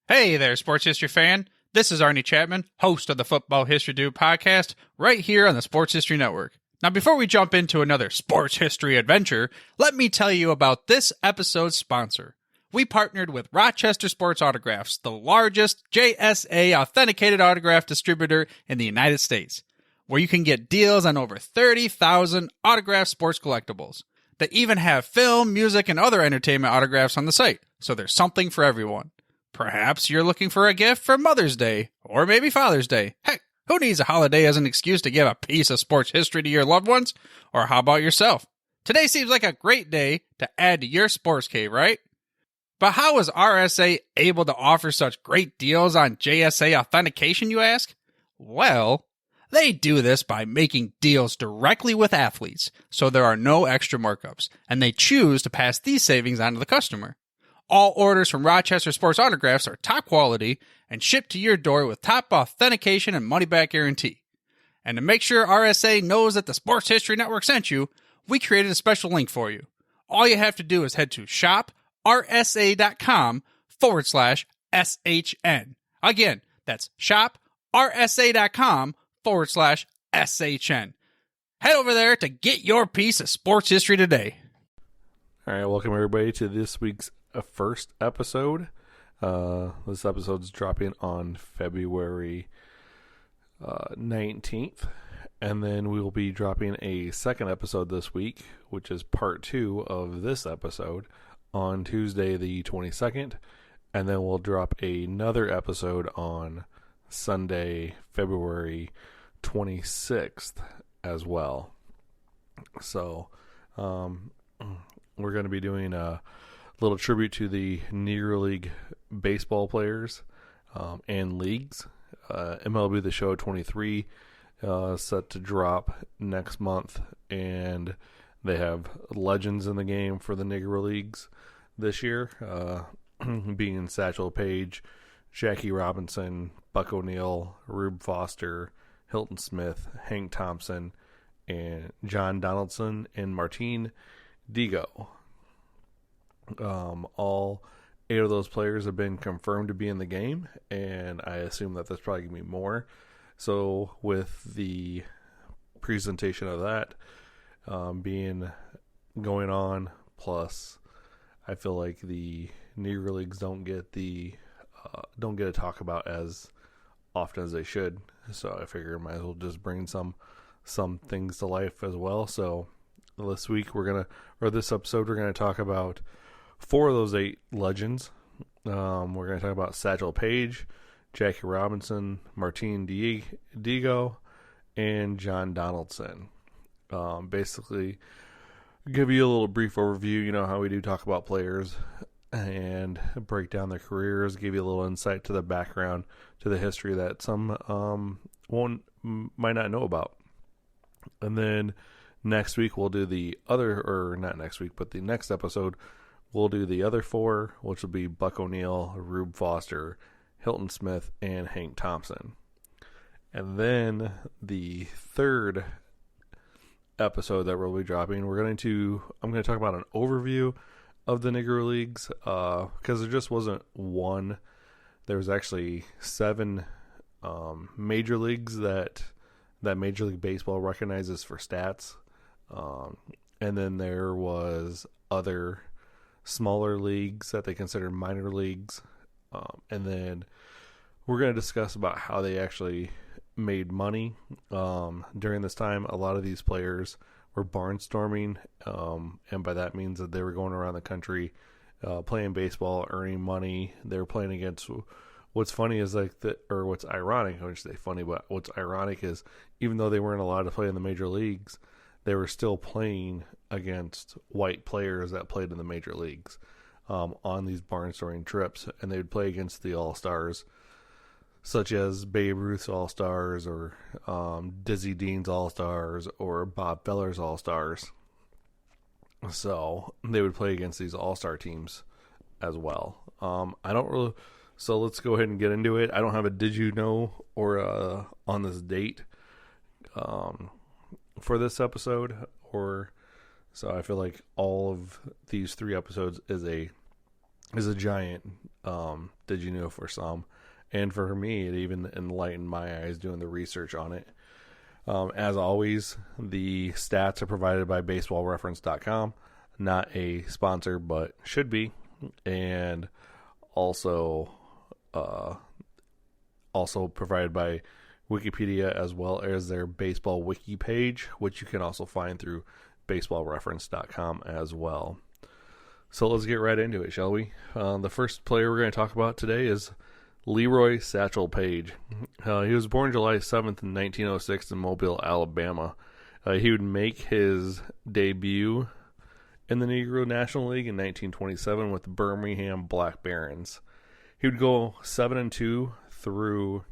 Hey there, sports history fan. This is Arnie Chapman, host of the Football History Dude podcast, right here on the Sports History Network. Now, before we jump into another sports history adventure, let me tell you about this episode's sponsor. We partnered with Rochester Sports Autographs, the largest JSA authenticated autograph distributor in the United States, where you can get deals on over 30,000 autographed sports collectibles. They even have film, music, and other entertainment autographs on the site, so there's something for everyone. Perhaps you're looking for a gift for Mother's Day, or maybe Father's Day. Heck, who needs a holiday as an excuse to give a piece of sports history to your loved ones? Or how about yourself? Today seems like a great day to add to your sports cave, right? But how is RSA able to offer such great deals on JSA authentication, you ask? Well, they do this by making deals directly with athletes, so there are no extra markups, and they choose to pass these savings on to the customer. All orders from Rochester Sports Autographs are top quality and shipped to your door with top authentication and money-back guarantee. And to make sure RSA knows that the Sports History Network sent you, we created a special link for you. All you have to do is head to shoprsa.com/SHN. Again, that's shoprsa.com/SHN. Head over there to get your piece of sports history today. All right, welcome everybody to this week's first episode. This episode's dropping on February 19th, and then we will be dropping a second episode this week, which is part 2 of this episode, on Tuesday the 22nd, and then we'll drop another episode on Sunday, February 26th as well. So we're going to be doing a little tribute to the Negro League baseball players and leagues. MLB The Show 23 set to drop next month, and they have legends in the game for the Negro Leagues this year, being Satchel Paige, Jackie Robinson, Buck O'Neil, Rube Foster, Hilton Smith, Hank Thompson, and John Donaldson, and Martiín Dihigo. All 8 of those players have been confirmed to be in the game, and I assume that there's probably going to be more. So with the presentation of that being going on, plus I feel like the Negro Leagues don't get to talk about as often as they should. So I figure I might as well just bring some things to life as well. So this episode we're gonna talk about 4 of those 8 legends. We're going to talk about Satchel Paige, Jackie Robinson, Martiín Dihigo, and John Donaldson. Basically, give you a little brief overview. You know how we do talk about players and break down their careers, give you a little insight to the background, to the history that some might not know about. And then next week we'll do the next episode we'll do the other 4, which will be Buck O'Neil, Rube Foster, Hilton Smith, and Hank Thompson. And then the third episode that we'll be dropping, I'm going to talk about an overview of the Negro Leagues, because there just wasn't one. There was actually 7 major leagues that Major League Baseball recognizes for stats. And then there was other smaller leagues that they consider minor leagues. And then we're going to discuss about how they actually made money. During this time, a lot of these players were barnstorming. And by that means that they were going around the country playing baseball, earning money. They were playing against... What's funny is what's ironic, I wouldn't say funny, but what's ironic is even though they weren't allowed to play in the major leagues, they were still playing against white players that played in the major leagues on these barnstorming trips, and they would play against the all-stars, such as Babe Ruth's all-stars, or Dizzy Dean's all-stars, or Bob Feller's all-stars. So they would play against these all-star teams as well. So let's go ahead and get into it. I don't have a did you know or on this date for this episode, so I feel like all of these 3 episodes is a giant did you know for some. And for me, it even enlightened my eyes doing the research on it. As always, the stats are provided by baseballreference.com. Not a sponsor, but should be. And also provided by Wikipedia, as well as their baseball wiki page, which you can also find through baseballreference.com as well. So let's get right into it, shall we? The first player we're going to talk about today is Leroy Satchel Paige. He was born July 7th in 1906 in Mobile, Alabama. He would make his debut in the Negro National League in 1927 with the Birmingham Black Barons. He would go 7-2 through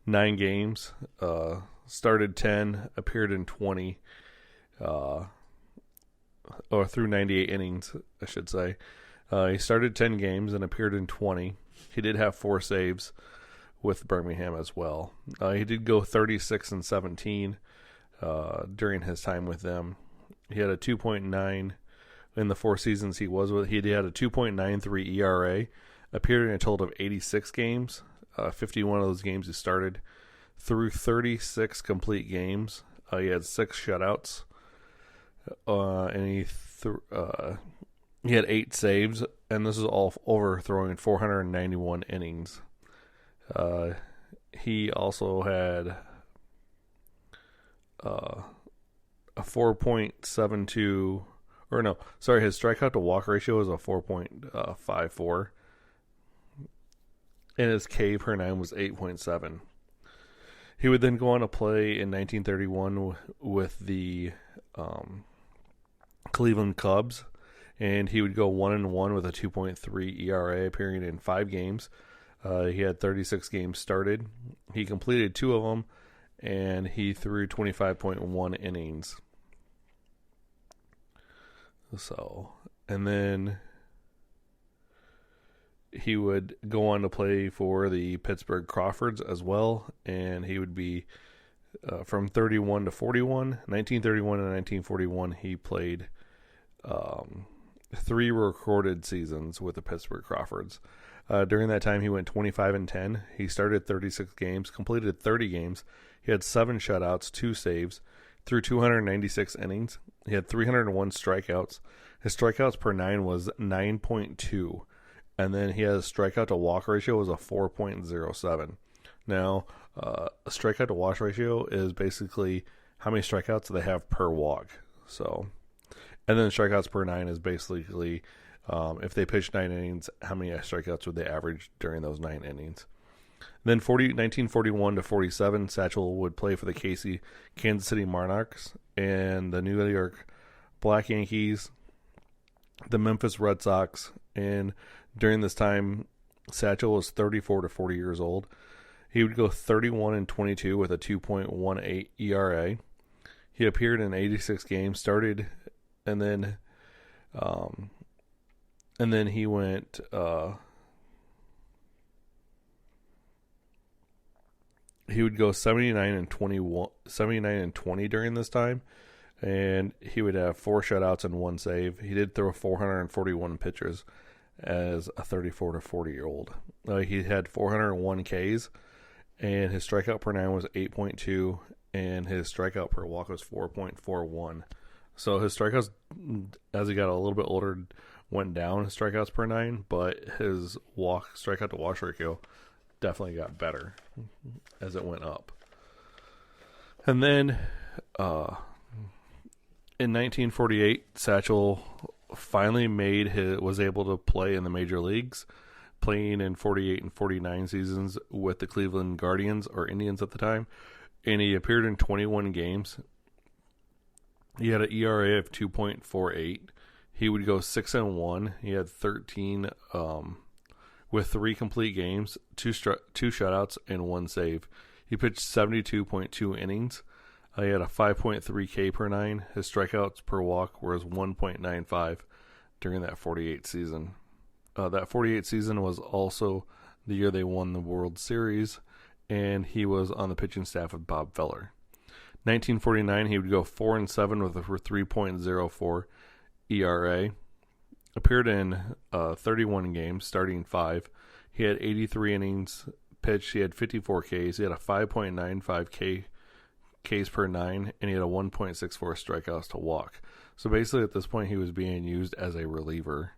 9 games, started 10, appeared in 20, or through 98 innings, I should say. He started 10 games and appeared in 20. He did have 4 saves with Birmingham as well. He did go 36-17 during his time with them. He had a 2.9 in the 4 seasons he was with. He had a 2.93 ERA, appeared in a total of 86 games. 51 of those games he started. Through 36 complete games, he had 6 shutouts, and he had 8 saves, and this is all overthrowing 491 innings. He also had a 4.72, or no, sorry, his strikeout to walk ratio was a 4.54, and his K per 9 was 8.7. He would then go on to play in 1931 with the Cleveland Cubs, and he would go 1-1 with a 2.3 ERA, appearing in 5 games. He had 36 games started. He completed 2 of them, and he threw 25.1 innings. So, and then he would go on to play for the Pittsburgh Crawfords as well, and he would be from 31 to 41. 1931 and 1941, he played 3 recorded seasons with the Pittsburgh Crawfords. During that time, he went 25-10. He started 36 games, completed 30 games. He had 7 shutouts, 2 saves, threw 296 innings. He had 301 strikeouts. His strikeouts per 9 was 9.2. And then he has a strikeout to walk ratio was a 4.07. Now, a strikeout to walk ratio is basically how many strikeouts they have per walk. So, and then strikeouts per 9 is basically if they pitch 9 innings, how many strikeouts would they average during those 9 innings? Then 1941 to 47, Satchel would play for the Kansas City Monarchs and the New York Black Yankees, the Memphis Red Sox, and during this time, Satchel was 34 to 40 years old. He would go 31-22 with a 2.18 ERA. He appeared in 86 games, started, and then he went. He would go 79-20 during this time, and he would have 4 shutouts and 1 save. He did throw 441 pitches as a 34 to 40-year-old. He had 401 Ks, and his strikeout per 9 was 8.2, and his strikeout per walk was 4.41. So his strikeouts, as he got a little bit older, went down, his strikeouts per 9, but his strikeout to walk ratio definitely got better as it went up. And then in 1948, Satchel finally was able to play in the major leagues, playing in 48 and 49 seasons with the Cleveland Guardians, or Indians at the time, and he appeared in 21 games. He had an ERA of 2.48. He would go 6-1. He had 13 with 3 complete games, 2 shutouts, and 1 save. He pitched 72.2 innings. He had a 5.3 K per 9. His strikeouts per walk was 1.95 during that 48 season. That 48 season was also the year they won the World Series, and he was on the pitching staff with Bob Feller. 1949, he would go 4-7 with a 3.04 ERA. Appeared in 31 games, starting 5. He had 83 innings pitched. He had 54 Ks. He had a 5.95 Ks per 9, and he had a 1.64 strikeouts to walk. So basically at this point he was being used as a reliever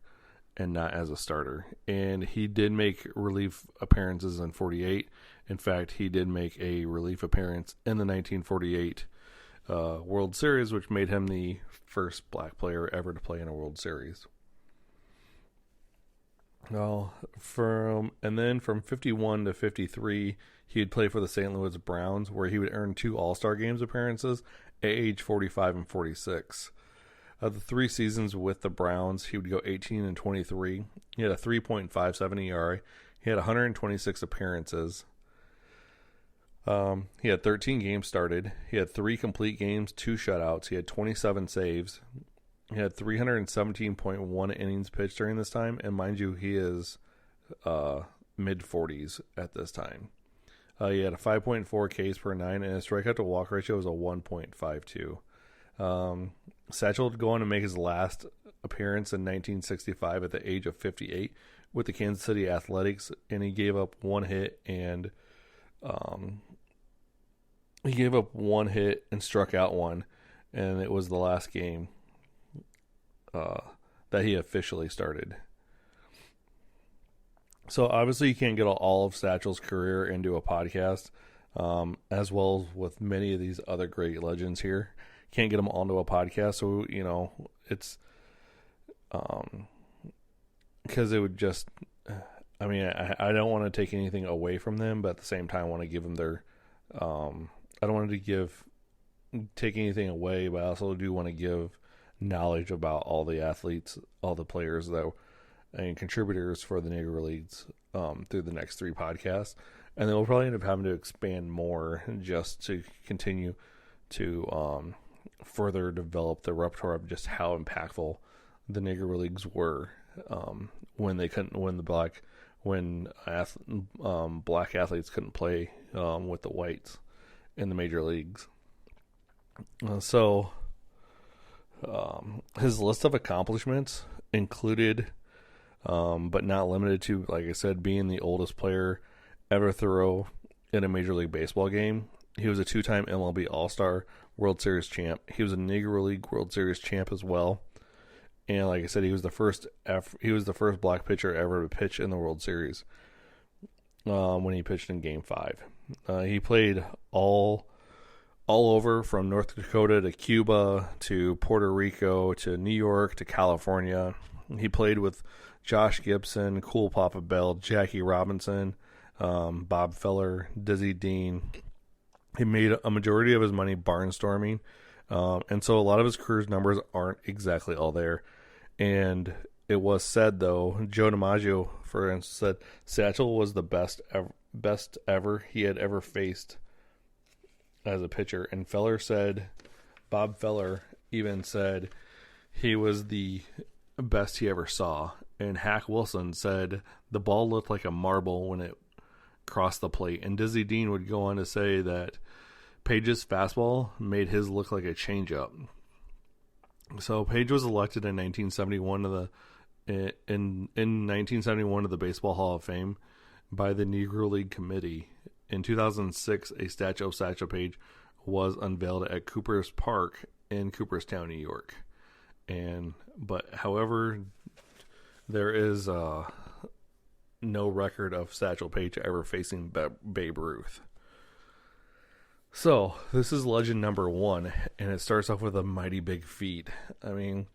and not as a starter. And he did make relief appearances in 48. In fact, he did make a relief appearance in the 1948 World Series, which made him the first black player ever to play in a World Series. Well, from 51 to 53, he would play for the St. Louis Browns, where he would earn 2 All-Star Games appearances at age 45 and 46. Of the 3 seasons with the Browns, he would go 18 and 23. He had a 3.57 ERA. He had 126 appearances. He had 13 games started. He had 3 complete games, 2 shutouts. He had 27 saves. He had 317.1 innings pitched during this time. And mind you, he is mid-40s at this time. He had a 5.4 Ks per 9, and his strikeout to walk ratio was a 1.52. Satchel would go on to make his last appearance in 1965 at the age of 58 with the Kansas City Athletics, and he gave up 1 hit and struck out 1, and it was the last game that he officially started. So obviously you can't get all of Satchel's career into a podcast, as well as with many of these other great legends here. Can't get them all into a podcast, so it's because it would just. I mean, I don't want to take anything away from them, but at the same time, I want to give them their. I don't want to take anything away, but I also do want to give knowledge about all the athletes, all the players and contributors for the Negro Leagues through the next 3 podcasts, and then we'll probably end up having to expand more just to continue to further develop the repertoire of just how impactful the Negro Leagues were when they couldn't when black athletes couldn't play with the whites in the major leagues. So his list of accomplishments included, but not limited to, like I said, being the oldest player ever throw in a Major League Baseball game. He was a 2-time MLB All-Star, World Series champ. He was a Negro League World Series champ as well. And like I said, he was the first black pitcher ever to pitch in the World Series when he pitched in Game 5. He played all over, from North Dakota to Cuba to Puerto Rico to New York to California. He played with Josh Gibson, Cool Papa Bell, Jackie Robinson, Bob Feller, Dizzy Dean. He made a majority of his money barnstorming, and so a lot of his career's numbers aren't exactly all there. And it was said, though, Joe DiMaggio, for instance, said Satchel was the best ever he had ever faced as a pitcher. And Bob Feller even said he was the best he ever saw. And Hack Wilson said the ball looked like a marble when it crossed the plate. And Dizzy Dean would go on to say that Paige's fastball made his look like a changeup. So Paige was elected in 1971 to the Baseball Hall of Fame by the Negro League Committee. In 2006, a statue of Satchel Paige was unveiled at Cooper's Park in Cooperstown, New York. However, there is no record of Satchel Paige ever facing Babe Ruth. So, this is legend number 1, and it starts off with a mighty big feat. I mean,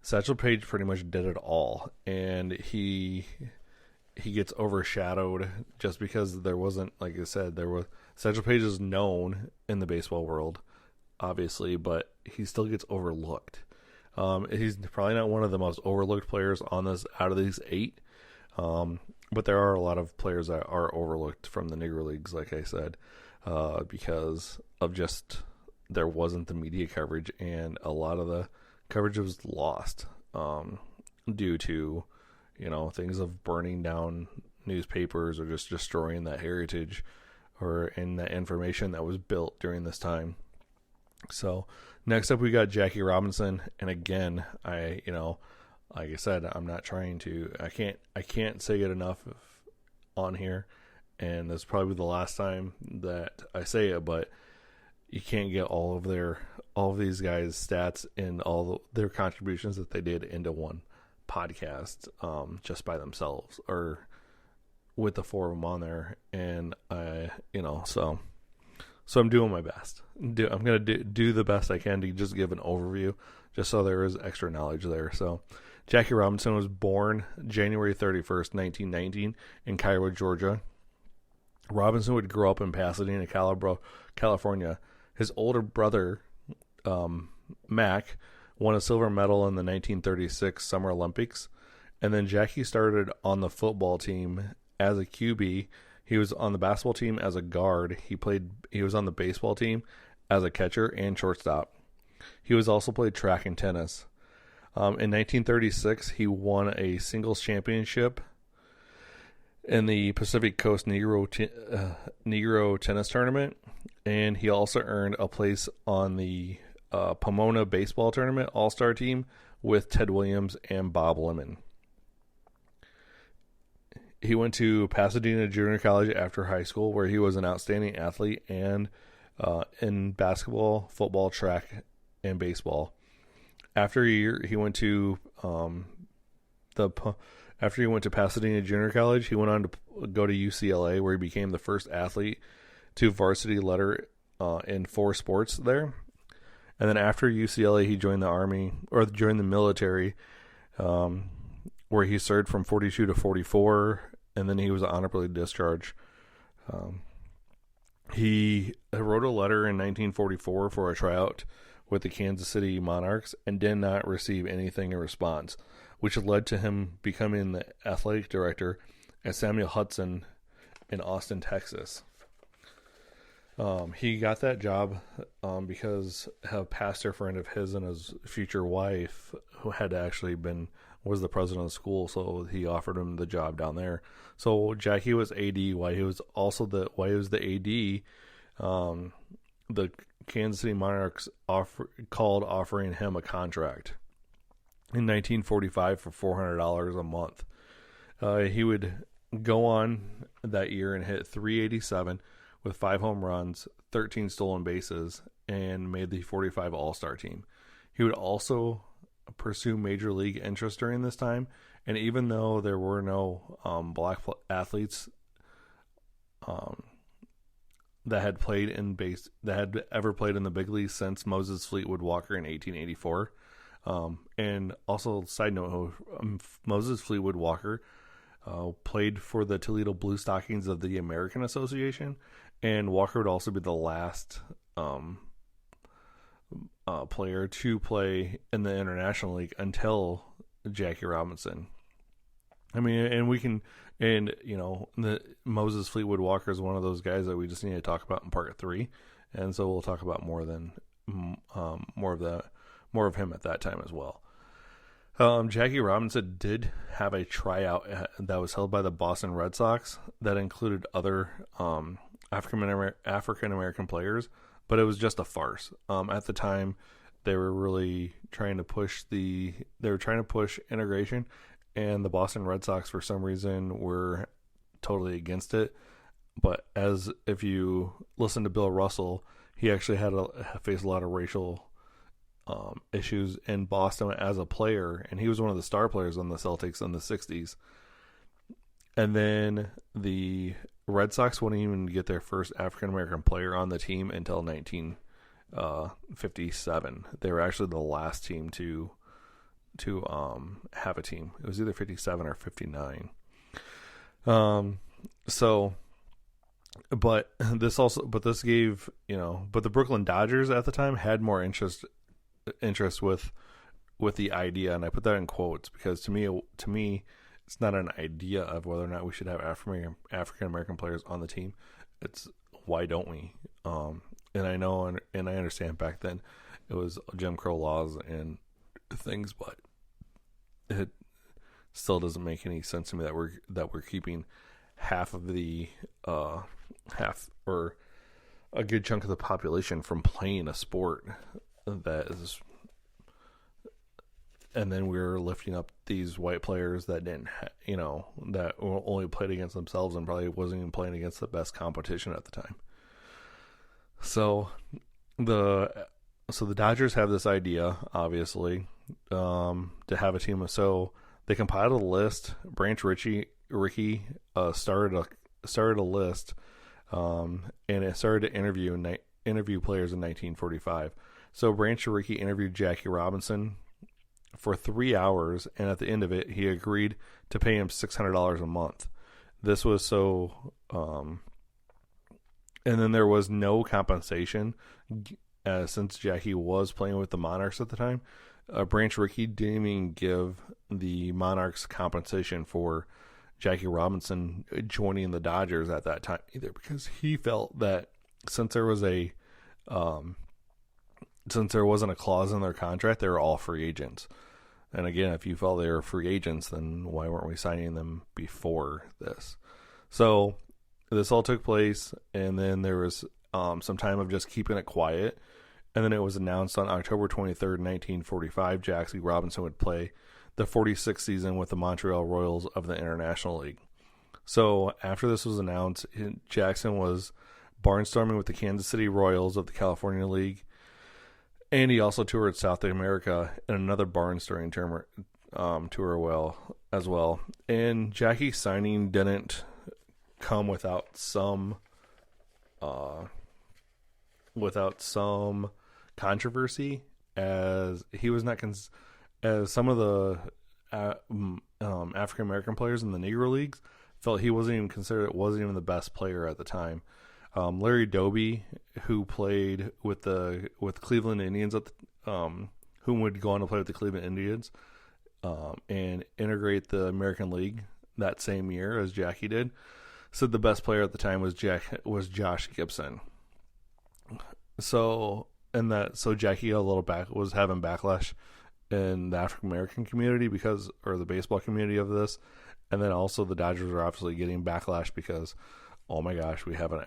Satchel Paige pretty much did it all, and he gets overshadowed just because there wasn't, like I said, Satchel Paige is known in the baseball world, obviously, but he still gets overlooked. He's probably not one of the most overlooked players out of these 8, but there are a lot of players that are overlooked from the Negro Leagues, like I said. Because of just there wasn't the media coverage, and a lot of the coverage was lost due to things of burning down newspapers or just destroying that heritage and that information that was built during this time. So next up we got Jackie Robinson, and again like I said, I'm not trying to. I can't say it enough on here, and it's probably the last time that I say it. But you can't get all of these guys' stats and their contributions that they did into one podcast just by themselves, or with the four of them on there. And so I'm doing my best. I'm gonna do the best I can to just give an overview, just so there is extra knowledge there. So Jackie Robinson was born January 31st, 1919 in Cairo, Georgia. Robinson would grow up in Pasadena, California. His older brother, Mac, won a silver medal in the 1936 Summer Olympics. And then Jackie started on the football team as a QB. He was on the basketball team as a guard. He was on the baseball team as a catcher and shortstop. He was also played track and tennis. In 1936, he won a singles championship in the Pacific Coast Negro Tennis Tournament, and he also earned a place on the Pomona Baseball Tournament All-Star Team with Ted Williams and Bob Lemon. He went to Pasadena Junior College after high school, where he was an outstanding athlete and in basketball, football, track, and baseball. After he went to Pasadena Junior College, he went on to go to UCLA, where he became the first athlete to varsity letter in 4 sports there. And then after UCLA, he joined the military, where he served from 42 to 44, and then he was honorably discharged. He wrote a letter in 1944 for a tryout with the Kansas City Monarchs and did not receive anything in response, which led to him becoming the athletic director at Samuel Hudson in Austin, Texas. He got that job because a pastor friend of his and his future wife, who had actually was the president of the school, so he offered him the job down there. So Jackie was AD while he was the AD. The Kansas City Monarchs called offering him a contract in 1945 for $400 a month. He would go on that year and hit .387 with 5 home runs, 13 stolen bases, and made the 45 All-Star team. He would also pursue major league interest during this time, and even though there were no black athletes that had ever played in the big leagues since Moses Fleetwood Walker in 1884. And also, side note, Moses Fleetwood Walker played for the Toledo Blue Stockings of the American Association, and Walker would also be the last player to play in the International League until Jackie Robinson. I mean, Moses Fleetwood Walker is one of those guys that we just need to talk about in part 3, and so we'll talk about more of him at that time as well. Jackie Robinson did have a tryout that was held by the Boston Red Sox that included other African American players, but it was just a farce. At the time, they were really trying to push integration, and the Boston Red Sox, for some reason, were totally against it. But if you listen to Bill Russell, he actually faced a lot of racial issues in Boston as a player, and he was one of the star players on the Celtics in the 60s. And then the Red Sox wouldn't even get their first African-American player on the team until 1957. They were actually the last team to have a team. It was either 57 or 59. But the Brooklyn Dodgers at the time had more interest with the idea, and I put that in quotes because to me it's not an idea of whether or not we should have African American players on the team. It's why don't we? And I know and I understand back then it was Jim Crow laws and things, but it still doesn't make any sense to me that we're keeping half of the half or a good chunk of the population from playing a sport that is and then we were lifting up these white players that didn't, that only played against themselves and probably wasn't even playing against the best competition at the time. So the Dodgers have this idea, obviously, to have a team. So they compiled a list. Branch Rickey started a list, and it started to interview players in 1945. So Branch Rickey interviewed Jackie Robinson for 3 hours, and at the end of it, he agreed to pay him $600 a month. This was so, and then there was no compensation, since Jackie was playing with the Monarchs at the time. Branch Rickey didn't even give the Monarchs compensation for Jackie Robinson joining the Dodgers at that time either, because he felt that since there wasn't a clause in their contract, they were all free agents. And again, if you felt they were free agents, then why weren't we signing them before this? So this all took place, and then there was some time of just keeping it quiet. And then it was announced on October 23rd, 1945, Jackie Robinson would play the 46th season with the Montreal Royals of the International League. So after this was announced, Jackson was barnstorming with the Kansas City Royals of the California League, and he also toured South America in another barnstorming tour as well. And Jackie's signing didn't come without some controversy, as he was not as some of the African American players in the Negro leagues felt he wasn't even the best player at the time. Larry Doby, who played with Cleveland Indians who would go on to play with the Cleveland Indians and integrate the American League that same year as Jackie did, said the best player at the time was Josh Gibson. So Jackie was having backlash in the African American community or the baseball community of this, and then also the Dodgers are obviously getting backlash because, oh my gosh, we have an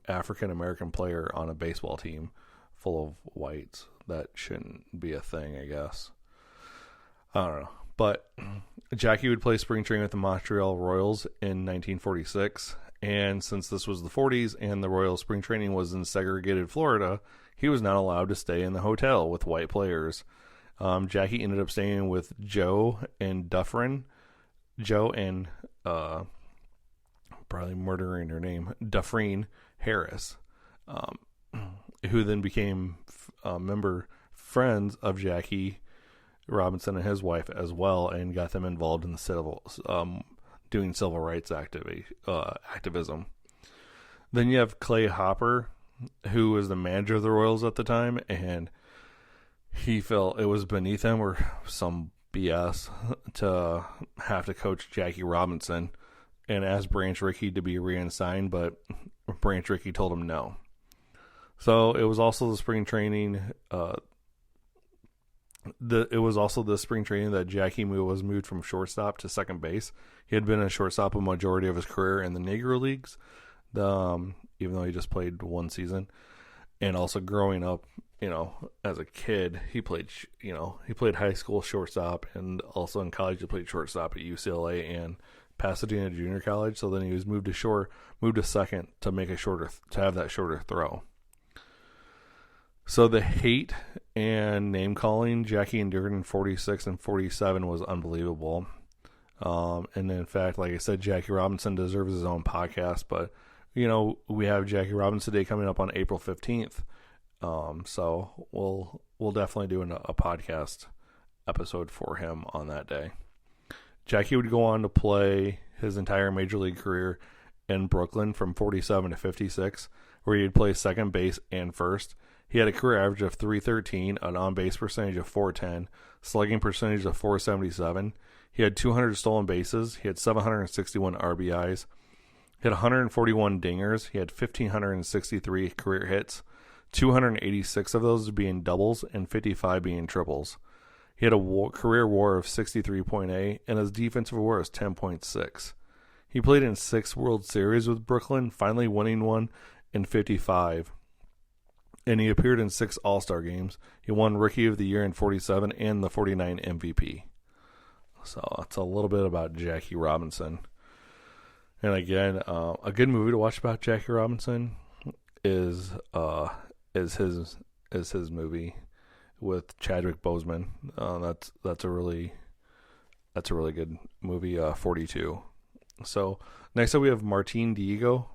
African American player on a baseball team full of whites. That shouldn't be a thing, I guess. I don't know. But Jackie would play spring training with the Montreal Royals in 1946. And since this was the 40s and the Royal spring training was in segregated Florida, he was not allowed to stay in the hotel with white players. Jackie ended up staying with Joe and probably murdering her name, Dufresne Harris, who then became friends of Jackie Robinson and his wife as well, and got them involved in the doing civil rights activism. Then you have Clay Hopper, who was the manager of the Royals at the time, and he felt it was beneath him or some BS to have to coach Jackie Robinson and asked Branch Rickey to be reassigned, but Branch Rickey told him no. So it was also the spring training. It was also the spring training that Jackie was moved from shortstop to second base. He had been a shortstop a majority of his career in the Negro Leagues, even though he just played one season. And also growing up, as a kid, he played high school shortstop, and also in college he played shortstop at UCLA and Pasadena Junior College. So then he was moved to second to have that shorter throw. So the hate and name calling Jackie endured in 46 and 47 was unbelievable. And in fact, like I said, Jackie Robinson deserves his own podcast, but we have Jackie Robinson Day coming up on April 15th. So we'll definitely do a podcast episode for him on that day. Jackie would go on to play his entire major league career in Brooklyn from 47 to 56, where he'd play second base and first. He had a career average of .313, an on-base percentage of .410, slugging percentage of .477. He had 200 stolen bases. He had 761 RBIs. He had 141 dingers. He had 1,563 career hits, 286 of those being doubles and 55 being triples. He had a career WAR of 63.8, and his defensive WAR was 10.6. He played in 6 World Series with Brooklyn, finally winning one in 55. and he appeared in 6 All-Star games. He won Rookie of the Year in 47 and the 49 MVP. So that's a little bit about Jackie Robinson. And again, a good movie to watch about Jackie Robinson is his movie with Chadwick Boseman. That's a really good movie. 42. So next up we have Martiín Dihigo.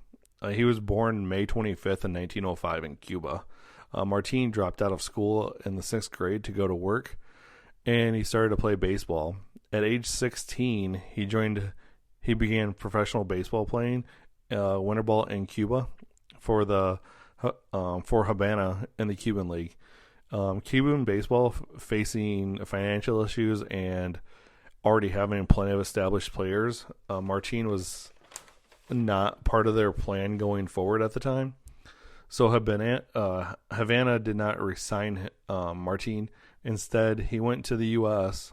He was born May 25th in 1905 in Cuba. Martiín dropped out of school in the 6th grade to go to work, and he started to play baseball. At age 16, he began professional baseball playing winter ball in Cuba for Havana in the Cuban League. Cuban baseball facing financial issues and already having plenty of established players. Martiín was not part of their plan going forward at the time. So Havana did not re-sign Martiín. Instead, he went to the U.S.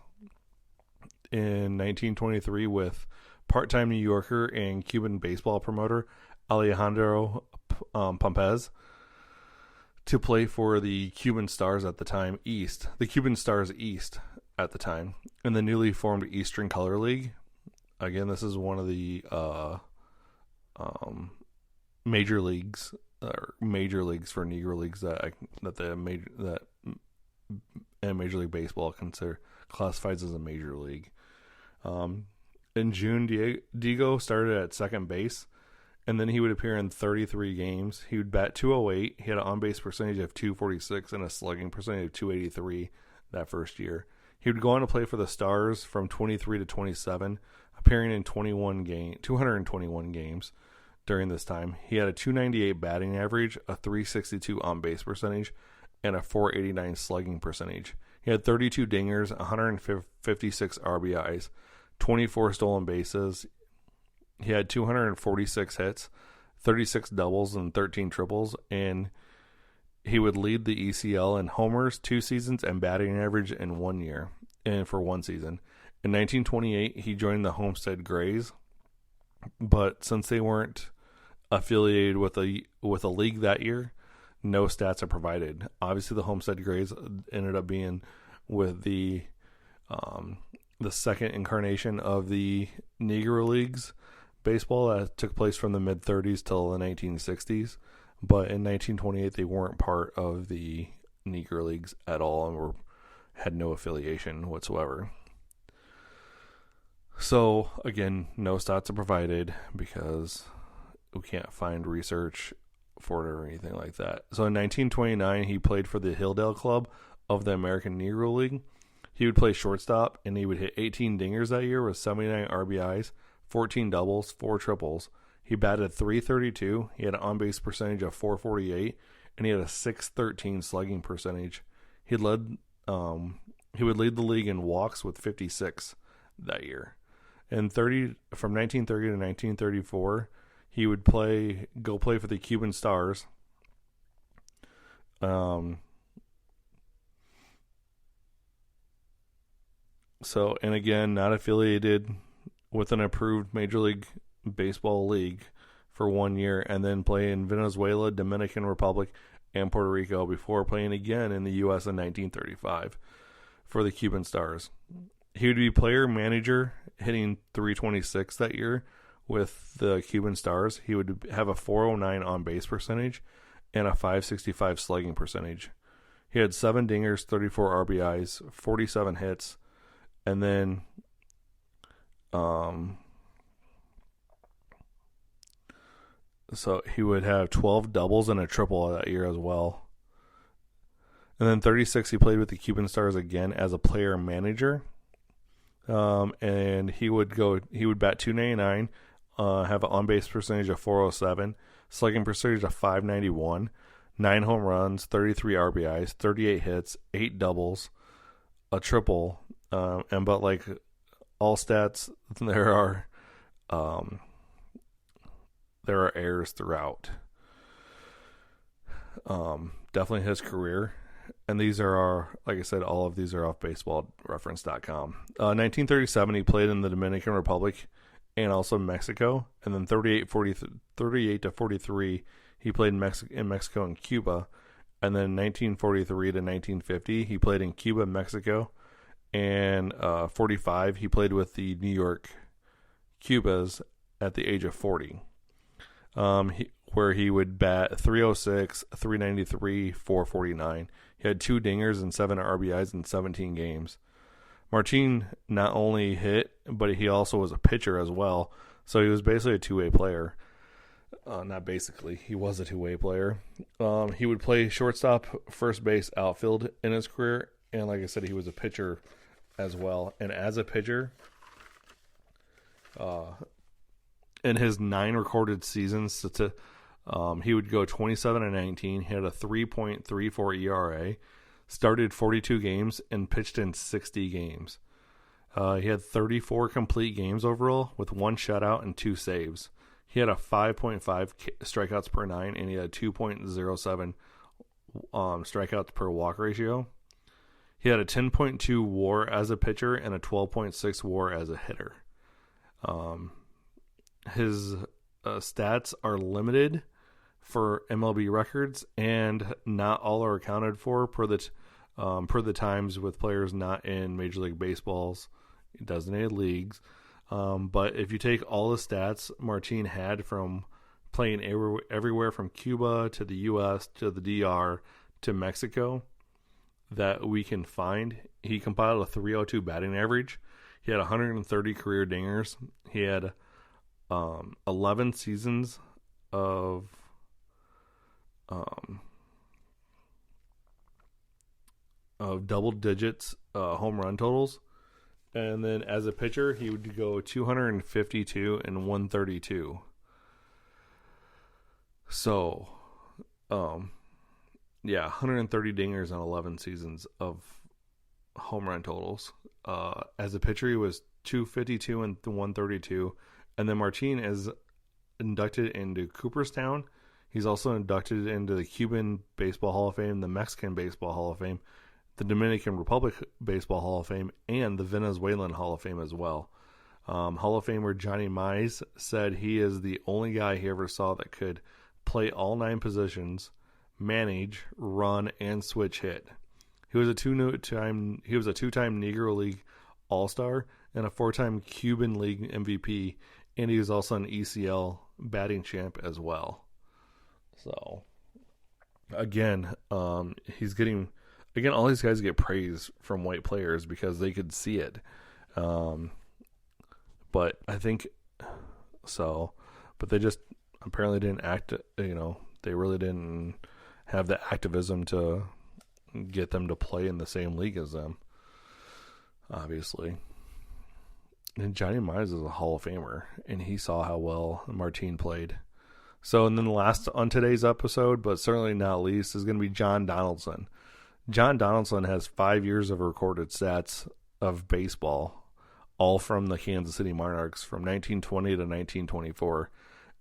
in 1923 with part-time New Yorker and Cuban baseball promoter Alejandro Pampez to play for the Cuban Stars at the time the Cuban Stars East at the time, in the newly formed Eastern Color League. Again, this is one of the major leagues for Negro leagues that Major League Baseball classifies as a major league. In June, Dihigo started at second base, and then he would appear in 33 games. He would bat .208. He had an on-base percentage of .246 and a slugging percentage of .283 that first year. He would go on to play for the Stars from 23 to 27, appearing in 221 games during this time. He had a .298 batting average, a .362 on-base percentage, and a .489 slugging percentage. He had 32 dingers, 156 RBIs, 24 stolen bases. He had 246 hits, 36 doubles, and 13 triples, and he would lead the ECL in homers 2 seasons and batting average in 1 year, and for 1 season. In 1928, he joined the Homestead Grays, but since they weren't affiliated with a league that year, no stats are provided. Obviously, the Homestead Grays ended up being with the second incarnation of the Negro Leagues baseball that took place from the mid-30s till the 1960s. But in 1928, they weren't part of the Negro Leagues at all and had no affiliation whatsoever. So, again, no stats are provided because we can't find research for it or anything like that. So in 1929, he played for the Hilldale Club of the American Negro League. He would play shortstop, and he would hit 18 dingers that year with 79 RBIs, 14 doubles, 4 triples. He batted .332. He had an on-base percentage of .448, and he had a .613 slugging percentage. He would lead the league in walks with 56 that year. And from 1930 to 1934, he would go play for the Cuban Stars. So, and again, not affiliated with an approved Major League Baseball league for 1 year, and then play in Venezuela, Dominican Republic, and Puerto Rico before playing again in the U.S. in 1935 for the Cuban Stars. He would be player manager, hitting .326 that year with the Cuban Stars. He would have a .409 on-base percentage and a .565 slugging percentage. He had 7 dingers, 34 RBIs, 47 hits, and then so he would have 12 doubles and a triple that year as well. And then 36, he played with the Cuban Stars again as a player manager. And he would bat .299, have an on-base percentage of .407, slugging percentage of .591, 9 home runs, 33 RBIs, 38 hits, 8 doubles, a triple, but like all stats, there are errors throughout. Definitely his career. And these are, like I said, all of these are off baseballreference.com. 1937, he played in the Dominican Republic and also Mexico. And then 38 to 43, he played in Mexico and Cuba. And then 1943 to 1950, he played in Cuba, Mexico. And 45, he played with the New York Cubas at the age of 40. Where he would bat 306, 393, 449. He had 2 dingers and 7 RBIs in 17 games. Martiín not only hit, but he also was a pitcher as well. So he was basically a two-way player. Not basically, he was a two-way player. He would play shortstop, first base, outfield in his career. And like I said, he was a pitcher as well. And as a pitcher, in his 9 recorded seasons, he would go 27-19. He had a 3.34 ERA, started 42 games, and pitched in 60 games. He had 34 complete games overall with 1 shutout and 2 saves. He had a 5.5 strikeouts per 9, and he had a 2.07 strikeouts per walk ratio. He had a 10.2 WAR as a pitcher and a 12.6 WAR as a hitter. His stats are limited for MLB records, and not all are accounted for per the times with players not in Major League Baseball's designated leagues. But if you take all the stats Martiín had from playing everywhere from Cuba to the U.S. to the DR to Mexico that we can find, he compiled a 302 batting average. He had 130 career dingers. He had 11 seasons of double digits home run totals. And then as a pitcher, he would go 252 and 132. So, 130 dingers on 11 seasons of home run totals. As a pitcher, he was 252 and 132. And then Martiín is inducted into Cooperstown. He's also inducted into the Cuban Baseball Hall of Fame, the Mexican Baseball Hall of Fame, the Dominican Republic Baseball Hall of Fame, and the Venezuelan Hall of Fame as well. Hall of Famer Johnny Mize said he is the only guy he ever saw that could play all 9 positions, manage, run, and switch hit. He was a two-time Negro League All-Star and a 4-time Cuban League MVP, and he was also an ECL batting champ as well. So, again, he's getting... Again, all these guys get praise from white players because they could see it. But I think so. But they just apparently didn't act, they really didn't have the activism to get them to play in the same league as them, obviously. And Johnny Mize is a Hall of Famer, and he saw how well Martiín played. So, and then last on today's episode, but certainly not least, is going to be John Donaldson. John Donaldson has 5 years of recorded stats of baseball, all from the Kansas City Monarchs from 1920 to 1924.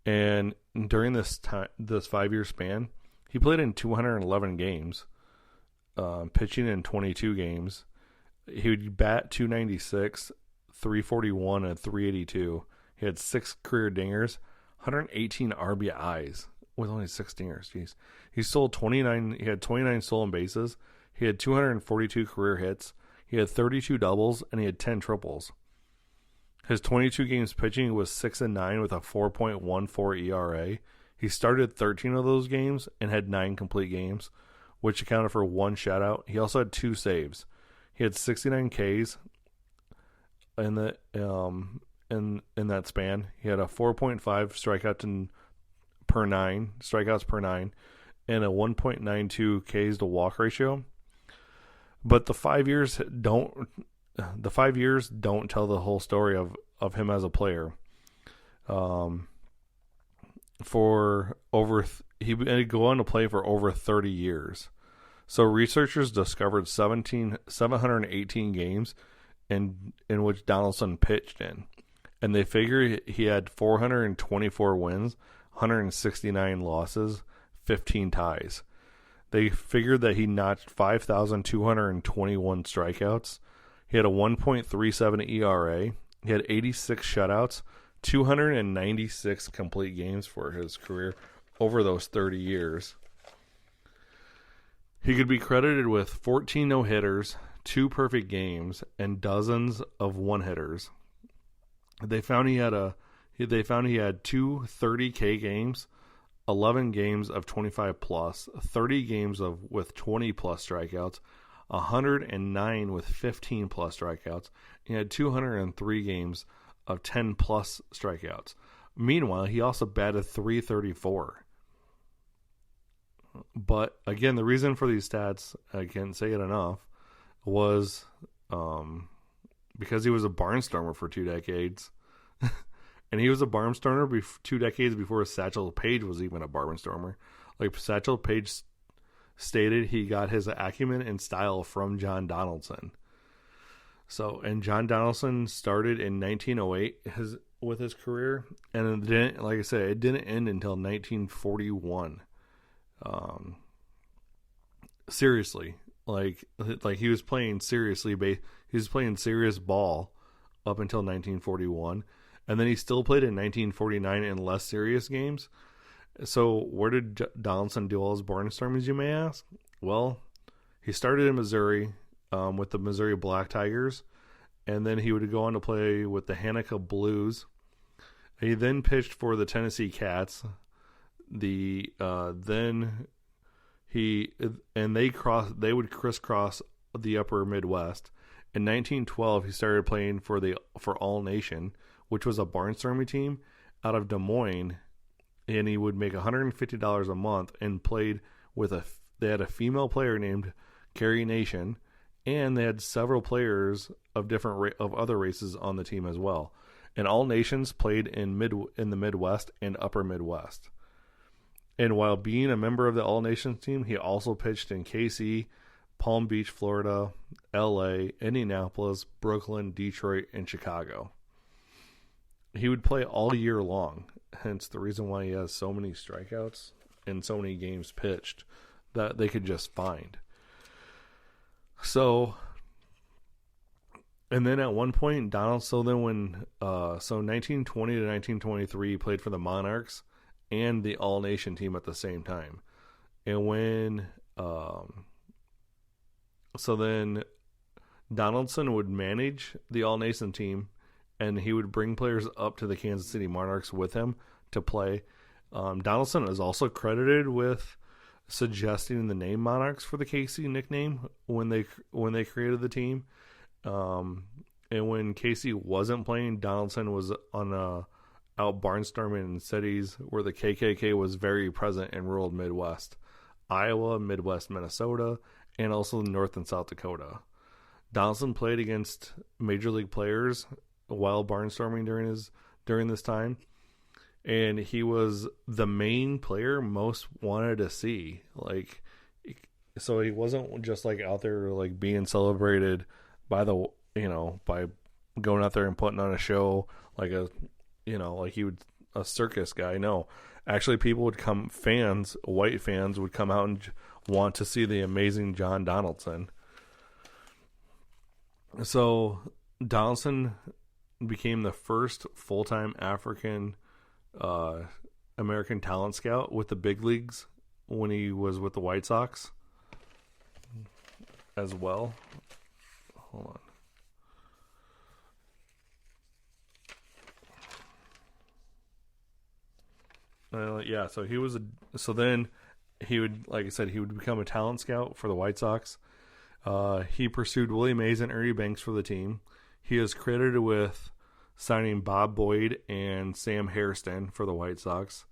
And during this 5-year span, he played in 211 games, pitching in 22 games. He would bat 296, 341, and 382. He had 6 career dingers, 118 RBIs with only 6 dingers. Jeez. He had 29 stolen bases. He had 242 career hits. He had 32 doubles, and he had 10 triples. His 22 games pitching was 6-9 with a 4.14 ERA. He started 13 of those games and had 9 complete games, which accounted for 1 shutout. He also had 2 saves. He had 69 Ks in that span. He had a 4.5 strikeouts per 9, and a 1.92 Ks to walk ratio. But the 5 years don't tell the whole story of him as a player. He would go on to play for over 30 years. So researchers discovered 718 games in which Donaldson pitched in, and they figure he had 424 wins, 169 losses, 15 ties. They figured that he notched 5,221 strikeouts. He had a 1.37 ERA. He had 86 shutouts, 296 complete games for his career over those 30 years. He could be credited with 14 no-hitters, 2 perfect games, and dozens of one-hitters. They found he had 2 30K games, 11 games of 25 plus, 30 games with 20 plus strikeouts, 109 with 15 plus strikeouts. He had 203 games of 10 plus strikeouts. Meanwhile, he also batted .334. But again, the reason for these stats, I can't say it enough, was because he was a barnstormer for 2 decades. And he was a barnstormer 2 decades before Satchel Paige was even a barnstormer. Like Satchel Paige stated, he got his acumen and style from John Donaldson. And John Donaldson started in 1908 with his career, and it didn't, like I said, it didn't end until 1941. Seriously, like he was playing seriously, he was playing serious ball up until 1941, and then he still played in 1949 in less serious games. So where did Donaldson do all his barnstormings, you may ask? Well, he started in Missouri with the Missouri Black Tigers, and then he would go on to play with the Hanaka Blues. He then pitched for the Tennessee Cats. They would crisscross the upper Midwest. In 1912, he started playing for All Nation, which was a barnstorming team out of Des Moines, and he would make $150 a month and played with they had a female player named Carrie Nation, and they had several players of other races on the team as well. And All Nations played in the Midwest and upper Midwest. And while being a member of the All Nations team, he also pitched in KC, Palm Beach, Florida, LA, Indianapolis, Brooklyn, Detroit, and Chicago. He would play all year long, hence the reason why he has so many strikeouts and so many games pitched that they could just find. And then at one point, 1920 to 1923, he played for the Monarchs and the All Nation team at the same time. And then Donaldson would manage the All Nation team, and he would bring players up to the Kansas City Monarchs with him to play. Donaldson is also credited with suggesting the name Monarchs for the KC nickname when they created the team. And when KC wasn't playing, Donaldson was out barnstorming in cities where the KKK was very present in rural Midwest, Iowa, Midwest Minnesota, and also North and South Dakota. Donaldson played against major league players while barnstorming during this time, and he was the main player most wanted to see. So he wasn't just out there being celebrated by by going out there and putting on a show he would a circus guy. No, actually people would come, white fans would come out and want to see the amazing John Donaldson. So Donaldson became the first full-time African American talent scout with the big leagues when he was with the White Sox as well. Hold on. Then he would, like I said, he would become a talent scout for the White Sox. He pursued Willie Mays and Ernie Banks for the team. He is credited with signing Bob Boyd and Sam Hairston for the White Sox.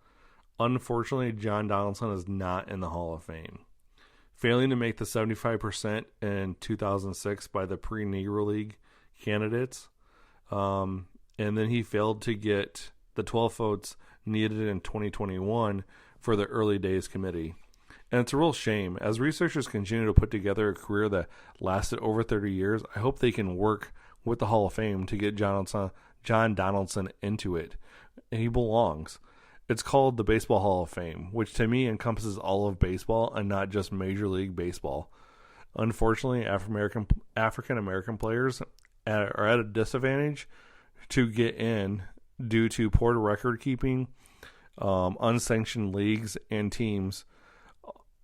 Unfortunately, John Donaldson is not in the Hall of Fame, failing to make the 75% in 2006 by the pre-Negro League candidates. And then he failed to get the 12 votes needed in 2021 for the Early Days Committee. And it's a real shame. As researchers continue to put together a career that lasted over 30 years, I hope they can work with the Hall of Fame to get John Donaldson into it. And he belongs. It's called the Baseball Hall of Fame, which to me encompasses all of baseball and not just Major League Baseball. Unfortunately, African American players are at a disadvantage to get in due to poor record keeping, unsanctioned leagues and teams,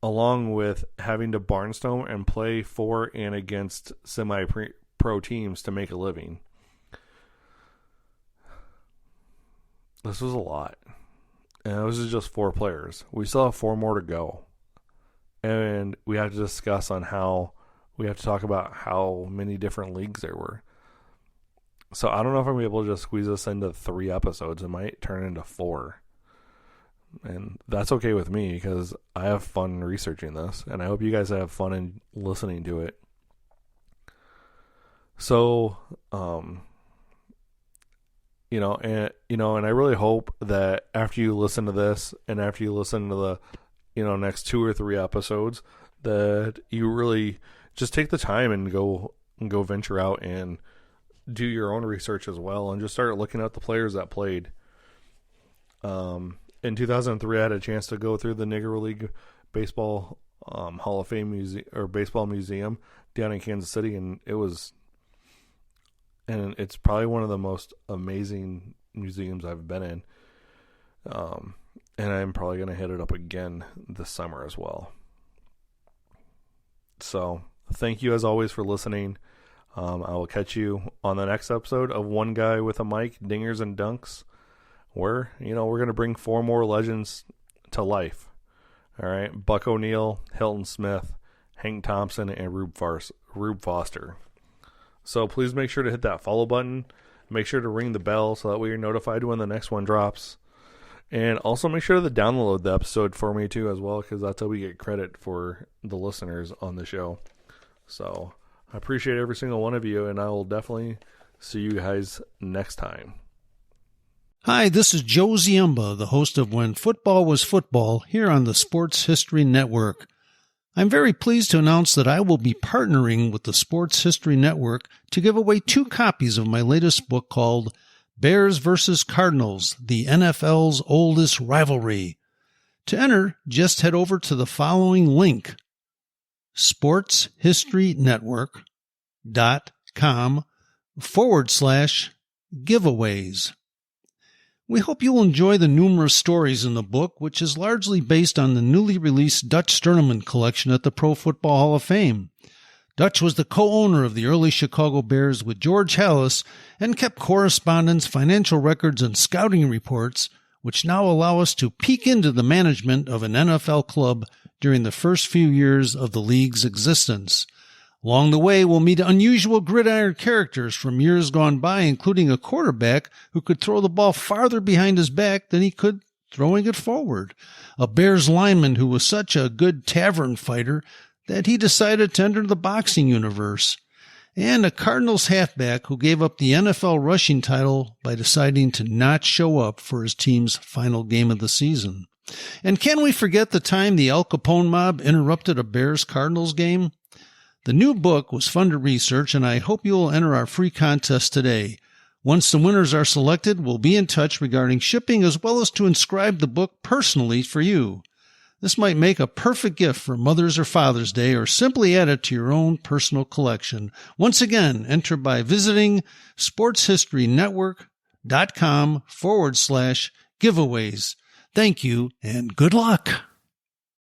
along with having to barnstorm and play for and against semi-pro teams to make a living. This was a lot. And this is just 4 players. We still have 4 more to go. And we have to discuss on how, we have to talk about how many different leagues there were. So I don't know if I'm going to be able to just squeeze this into 3 episodes. It might turn into 4. And that's okay with me because I have fun researching this. And I hope you guys have fun in listening to it. So, and I really hope that after you listen to this and after you listen to the, next 2 or 3 episodes, that you really just take the time and go venture out and do your own research as well and just start looking at the players that played. In 2003, I had a chance to go through the Negro League Baseball Hall of Fame Baseball Museum down in Kansas City, and it's probably one of the most amazing museums I've been in. And I'm probably going to hit it up again this summer as well. So thank you as always for listening. I will catch you on the next episode of One Guy with a Mic, Dingers and Dunks, where, we're going to bring 4 more legends to life. All right. Buck O'Neil, Hilton Smith, Hank Thompson, and Rube Foster. So please make sure to hit that follow button. Make sure to ring the bell so that way you're notified when the next one drops. And also make sure to download the episode for me too as well, because that's how we get credit for the listeners on the show. So I appreciate every single one of you, and I will definitely see you guys next time. Hi, this is Joe Ziemba, the host of When Football Was Football here on the Sports History Network. I'm very pleased to announce that I will be partnering with the Sports History Network to give away 2 copies of my latest book called Bears vs. Cardinals, the NFL's Oldest Rivalry. To enter, just head over to the following link, sportshistorynetwork.com/giveaways. We hope you'll enjoy the numerous stories in the book, which is largely based on the newly released Dutch Tournament collection at the Pro Football Hall of Fame. Dutch was the co-owner of the early Chicago Bears with George Halas and kept correspondence, financial records, and scouting reports, which now allow us to peek into the management of an NFL club during the first few years of the league's existence. Along the way, we'll meet unusual gridiron characters from years gone by, including a quarterback who could throw the ball farther behind his back than he could throwing it forward, a Bears lineman who was such a good tavern fighter that he decided to enter the boxing universe, and a Cardinals halfback who gave up the NFL rushing title by deciding to not show up for his team's final game of the season. And can we forget the time the Al Capone mob interrupted a Bears-Cardinals game? The new book was fun to research, and I hope you will enter our free contest today. Once the winners are selected, we'll be in touch regarding shipping as well as to inscribe the book personally for you. This might make a perfect gift for Mother's or Father's Day, or simply add it to your own personal collection. Once again, enter by visiting sportshistorynetwork.com/giveaways. Thank you and good luck.